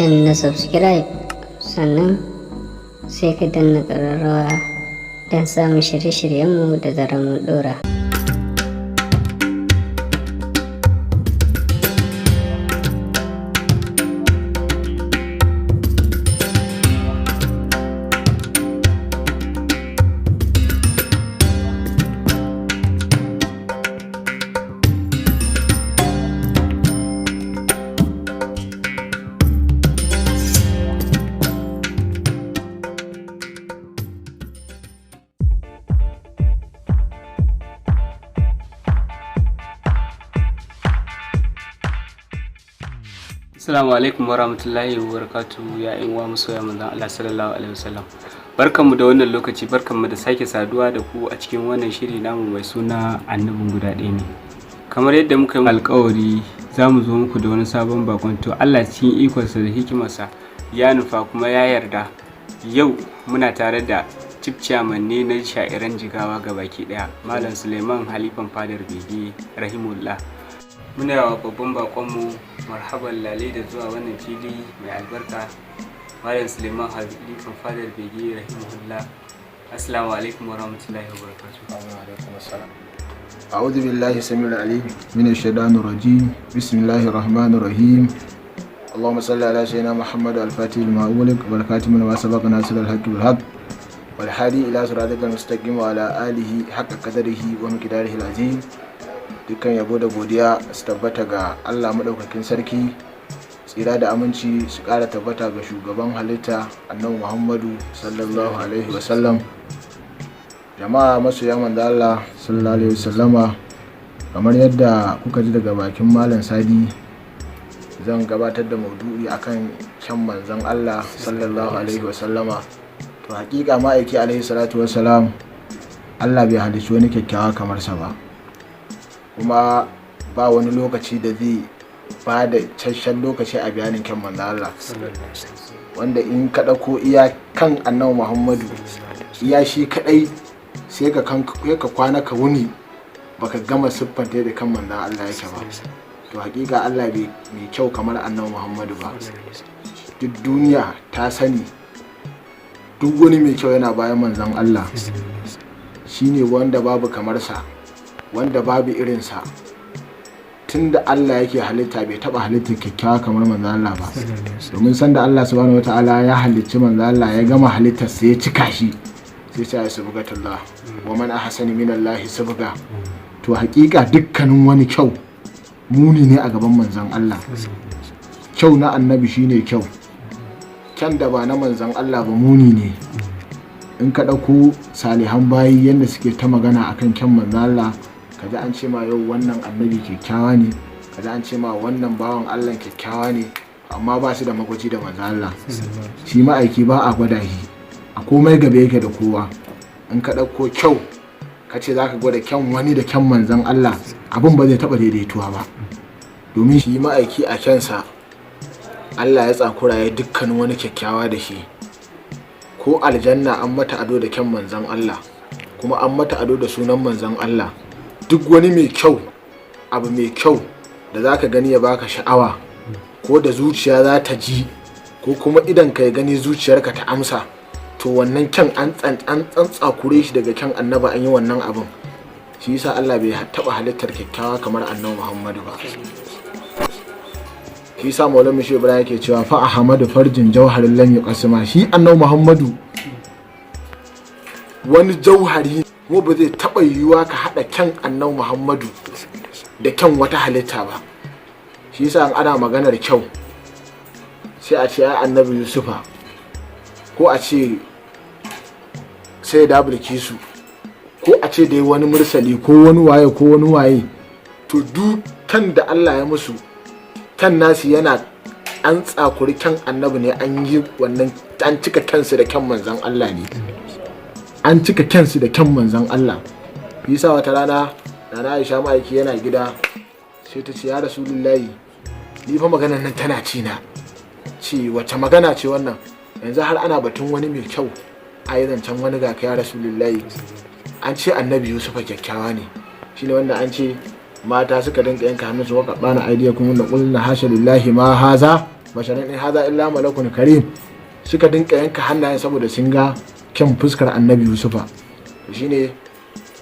danna subscribe sannan sai ka danna ƙararrawa don samun shirye-shiryenmu da zarar mun ɗora. Assalamu alaikum warahmatullahi wabarakatuh ya ƴan uwa masoya manzon Allah sallallahu alaihi wasallam. Barkanmu da wannan lokaci, barkanmu da sake saduwa da ku a cikin wannan shiri namu mai suna annabin guda ɗaya ne. Kamar yadda muka yi alƙawari za mu zo muku da wani sabon bakon, to Allah cikin ikonsa da hikimarsa ya nufa kuma ya yarda. Yau muna tare da Chief Chairman ne na sha'iran Jigawa gabaki ɗaya, Malam Suleiman Halifan Fadar Bege rahimullah. Muna yawa babban bakonmu marhaban lale da zuwa wannan fili mai albarka, Malam Suleiman Halifan Fadar Bege rahimahullah. Assalamu alaikum warahmatullahi wabarakatuh. Wa alaikum assalam. A'udhu billahi samil alim minash shaitanir rajim. Bismillahir rahmanir rahim. Allahumma salli ala sayyidina Muhammad al-Fatih lima ughliq wal khatim lima sabaqa nasir al-haqq bil haqq wal hadi ila siratikal mustaqim wa ala alihi haqqa qadarihi wa miqdarihi al-azim. Dukkan yabo da godiya su tabbata ga Allah madaukakin sarki, tsira da aminci su ƙara tabbata ga shugaban halitta annabi Muhammadu sallallahu alaihi wasallam. Jama'a masoya manzo Allah sallallahu alaihi wasallama, kamar yadda kuka ji daga bakin Malam Sadi, zan gabatar da maudu'i akan kyan manzon Allah sallallahu alaihi wasallama. To hakika ma'aiki alaihi salatu wassalam, Allah bai halicci wani kyakkyawa kamar sa ba, kuma ba wani lokaci da zai ba da cikakken lokaci a bayanin kyan manzo Allah, wanda in ka dauko iya kan annabi Muhammadu iya shi kadai sai ka kwana ka wuni baka gama siffanta da kan manzo Allah yake ba. To hakika Allah bai mai kyau kamar annabi Muhammadu ba. Duk duniya ta sani duk wani mai kyau yana bayan manzon Allah, shine wanda babu kamar sa, wanda babu irinsa. Tunda Allah yake halitta bai taba halitta kyakkyawa kamar manzo Allah ba, domin sanda Allah subhanahu wataala ya halicci manzo Allah ya gama halittar sai ya cika shi, sai sai ya subhanallah wa man ahsani minallahi subga. To hakika dukkanin wani kyau muni ne a gaban manzon Allah. Kyau na annabi shine kyau, kyan da ba na manzon Allah ba muni ne. In ka dauko salihan bayi yanda suke ta magana akan kyan manzon Allah, kaji an ce ma yau wannan annabi kyakkyawa ne, kaji an ce ma wannan bawan Allah kyakkyawa ne, amma ba su da magwaji da manzo Allah. Shi ma'aiki ba a gwada shi, a komai gaba yake da kowa. In ka ɗauko kyau ka ce za ka gwada kyan wani da kyan manzon Allah, abin ba zai taɓa daidaituwa ba, domin shi ma'aiki a kyansa Allah ya tsakura ya dukkanin wani kyakkyawa da shi. Ko aljanna an mata ado da kyan manzon Allah, kuma an mata ado da sunan manzon Allah. Duk wani mai kyau, abu mai kyau da za ka gani ya baka sha'awa, ko da zuciya za ta ji, ko kuma idan ka gani zuciyarka ta amsa, to wannan kyan an tsantsakure shi daga kyan annaba an yi wannan abin. Shi yasa Allah bai taba halittar kyakkyawa kamar annabi Muhammadu ba. Shi yasa Maulana Shehu Ibrahim yake cewa fa ahmadu farjin jawharin lam yuqasima. Shi annabi Muhammadu wani jauhari kuma ba zai taɓa yiwuwa ka haɗa kyan annabi Muhammadu da kyan wata halitta ba. Shi yasa ana maganar kyau sai a ce ai annabi Yusufa, ko a ce sai da Bilkisu, ko a ce dai wani mursali ko wani waye. To duk kan da Allah ya musu, kan nasu yana an tsakuri kyan annabi ne, an yi wannan, an cika kansu da kyan manzon Allah ne, an cika kyansu da kyan manzon Allah. Yasa wata rana Nana Aisha ma'aiki yana gida sai ta ce ya Rasulullahi, ni fa maganar nan tana ci na. Ce wace magana ce wannan? Yanzu har ana batun wani mai kyau a yi zancen wani ga ya Rasulullahi. An ce annabi Yusufa kyakkyawa ne, shine wanda an ce mata suka dinka yanka hannunsu waka bana aidiya kuma na kullu hasha lillahi ma haza basharan in hadha illa malakun karim. Suka dinka yanka hannayen saboda sun ga kyan fuskar annabi Yusufa. Shine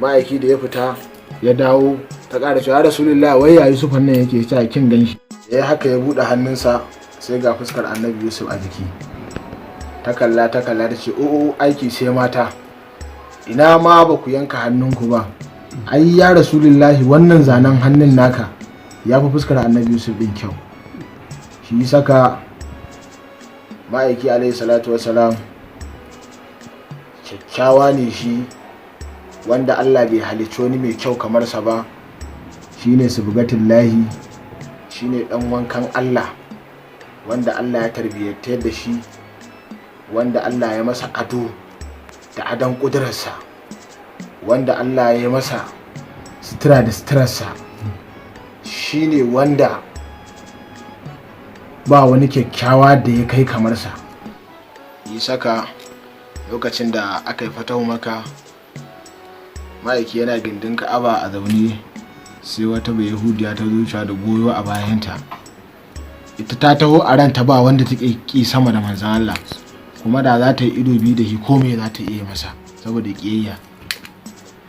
ma'aiki da ya fita ya dawo ta ƙara cewa Rasulullah wai ya Yusufan nan yake cewa kin ganshi. Ya haka ya buɗe hannunsa sai ga fuskar annabi Yusuf a jiki. Ta kalla ta ce o'o aiki sai mata, ina ma ba ku yanka hannunku ba. Ai ya Rasulullahi wannan zanen hannun naka ya fi fuskar annabi Yusuf ɗin kyau. Shi saka ma'aiki alaihi salatu wasalam kyakkyawa ne shi, wanda Allah bai halicci wani mai kyau kamar sa ba. Shine subgatullahi, shine dan wankan Allah, wanda Allah ya tarbiyyantar da shi, wanda Allah ya masa ado da adon ƙudurarsa, wanda Allah ya masa sutura da suturarsa. Shine wanda ba wani kyakkyawa da ya kai kamarsa. Yi saka lokacin da aka yi fatahu Makka, ma'aiki yana gindin Ka'aba a zaune, sai wata bai yahudiya ta zuciya da goyo a bayanta. Ita ta taho a ranta ba wanda ta ƙi sama da manzon Allah, kuma da za ta yi ido biyu da shi komai za ta iya masa saboda ƙiyayya.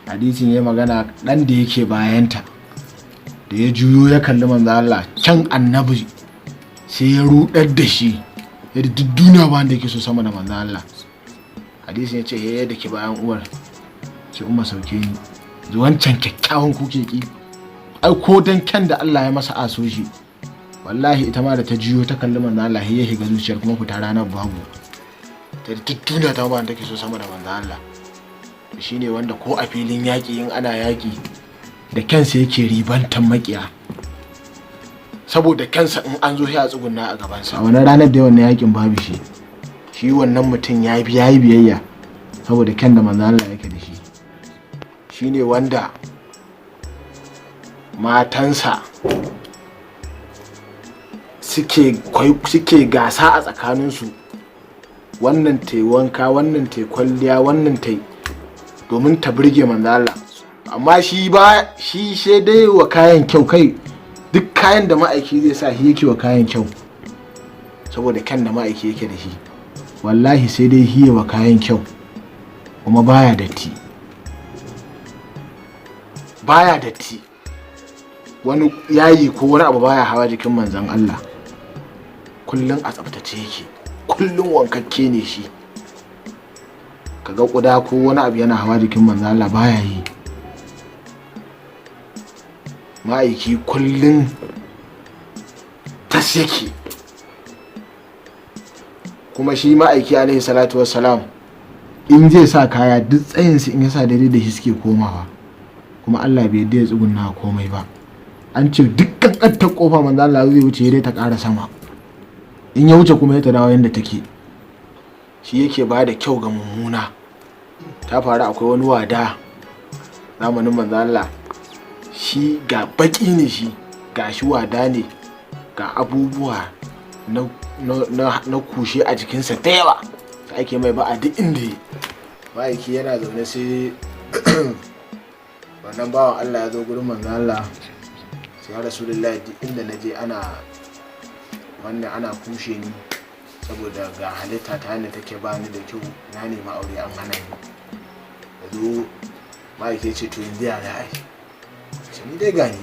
Hadisin ya magana ɗan da yake bayanta da ya juyo ya kalli manzon Allah, can annabi sai ya rudar da shi yadda duk duniya ba wanda yake so sama da manzon Allah. Hadisin ya ce he da ke bayan uwar ce umma sauke ni, wancan kyakkyawan kuke ki, ai ko dan kyan da Allah ya masa aso shi. Wallahi ita ma da ta jiyo ta kalli manzon Allah ya shiga zuciyar kuma fita ranar babu. Ta duk duniya ta ba wanda take so sama da manzon Allah. Shine wanda ko a filin yaƙi in ana yaƙi da kansa yake ribantan makiya, saboda kansa in an zo ya tsugunna a gabansa. A wannan ranar da wannan yaƙin babu shi wannan mutum ya yi biyayya saboda kyan da manzon Allah yake da shi. Shine wanda matansa suke gasa a tsakaninsu, wannan ta wanka, wannan ta kwalliya, wannan ta domin ta burge manzon Allah. Amma shi sai dai wa kayan kyau, kai duk kayan da ma'aiki zai sa shi yake wa kayan kyau saboda kyan da ma'aiki yake da shi. Wallahi sai dai hiye wa kayan kyau, kuma baya datti. Wani yayi ko wani abu baya hawa jikin manzon Allah. Kullun a tsaftace yake, kullun wankakke ne shi. Kaga kuda ko wani abu yana hawa jikin manzon Allah baya yi. Ma'aiki kullun tas yake. Kuma shi ma'aiki alaihi salatu wassalam in zai sa kaya duk tsayinsu in ya sa daidai da shi suke komawa, kuma Allah bai yadda ya tsugunna komai ba. An ce dukkan ƙattar ƙofa manzo Allah zai wuce dai ta ƙara sama, in ya wuce kuma ya ta dawo yadda take. Shi yake ba da kyau ga mummuna. Ta faru akwai wani wada zamanin manzo Allah, shi ga baki ne, shi ga shi wada ne, ga abubuwa na kushe a jikinsa da yawa da ake mai ba a duk inda yi. Ma'aiki yana zaune sai wannan bawan Allah ya zo gurin manzo Allah, sai ya Rasulullahi duk inda na je ana kushe ni saboda ga halitta ta yadda take ba ni da kyau, na nemi aure an hana ni. Da zo ma'aiki ce to yanzu ya za a yi, sai ni dai gani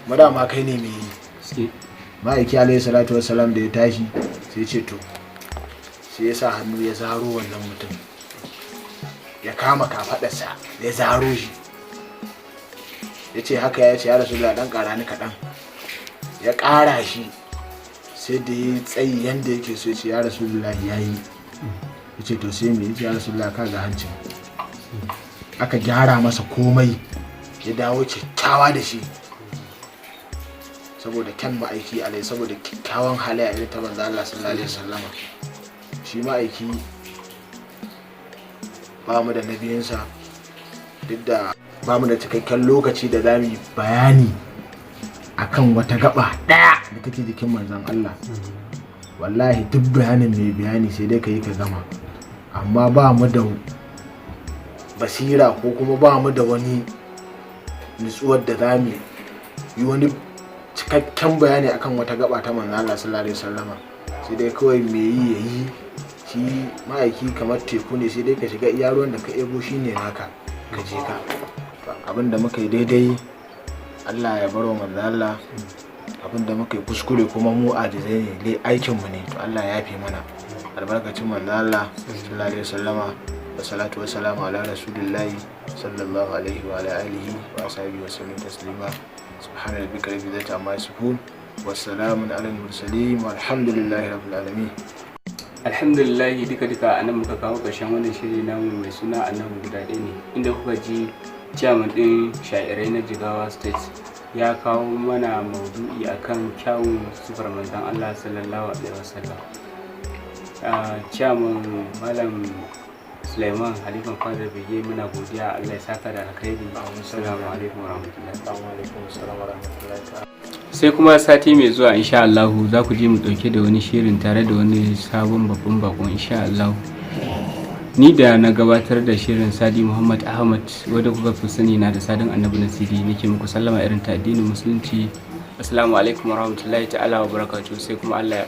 madama kai ne mai yi. Ma'aiki alaihi salatu wassalam da ya tashi sai ce to, sai ya sa hannu ya zaro wannan mutum, ya kama kafadarsa ya zaro shi, ya ce haka, ya ce ya Rasulullah dan kara ni kaɗan, ya ƙara shi sai da ya tsayi yanda yake so. Ya ce ya Rasulullah ya yi. Ya ce to sai me? Ya ce ya Rasulullah ka ga hancin. Aka gyara masa komai ya dawo kyakkyawa da shi saboda kyan ma'aiki alai, saboda kyakkyawan halayya irin ta manzo Allah sallallahu alaihi wasallama. Shi ma'aiki ba mu da nabiyinsa, duk da ba mu da cikakken lokaci da zamu yi bayani akan wata gaba daya da take jikin manzon Allah. Wallahi duk bayanin mai bayani sai dai kai ka gama, amma ba mu da basira ko kuma ba mu da wani nutsuwar da zamu yi wani cikakken bayani akan wata gaba ta manzo Allah sallallahu alaihi wasallama, sai dai kawai me yi yayi. Shi ma'aiki kamar teku ne, sai dai ka shiga iya ruwan da ka ebo shine naka ka je ka. Abinda muka yi daidai Allah ya baro manzo Allah, abinda muka yi kuskure kuma mu ajizai ne, aikin mu ne, to Allah ya yafe mana. Albarkacin manzo Allah sallallahu alaihi wasallama, wa salatu wa salamu ala rasulillahi sallallahu alaihi wa ala alihi wa ashabihi wa sallam taslima. Subhana rabbika rabbil izzati amma yasifun wa salamun ala al-mursalin walhamdulillahi rabbil alamin. Alhamdulillah, duka anan muka kawo ƙarshen wannan shiri namu mai suna Annabin Guda Ɗaya ne, inda kuka ji chairman ɗin sha'irai na Jigawa State ya kawo mana maudu'i akan kyawun sifar manzon Allah sallallahu alaihi wasallam. Chairman Malam Sulaiman Halifan Fadar Bege, muna godiya, Allah ya saka da alkhairi. Assalamu alaikum warahmatullahi. Sai kuma sati mai zuwa insha Allah za ku ji mu dauke da wani shirin tare da wani sabon babban bakon insha Allah. Ni da na gabatar da shirin Sadi Muhammad Ahmad, wanda kuka fi sani na da Sadin Annabi na CD, nake muku sallama irin ta addinin musulunci. Assalamu alaikum warahmatullahi ta'ala wa barakatuh. Sai kuma Allah ya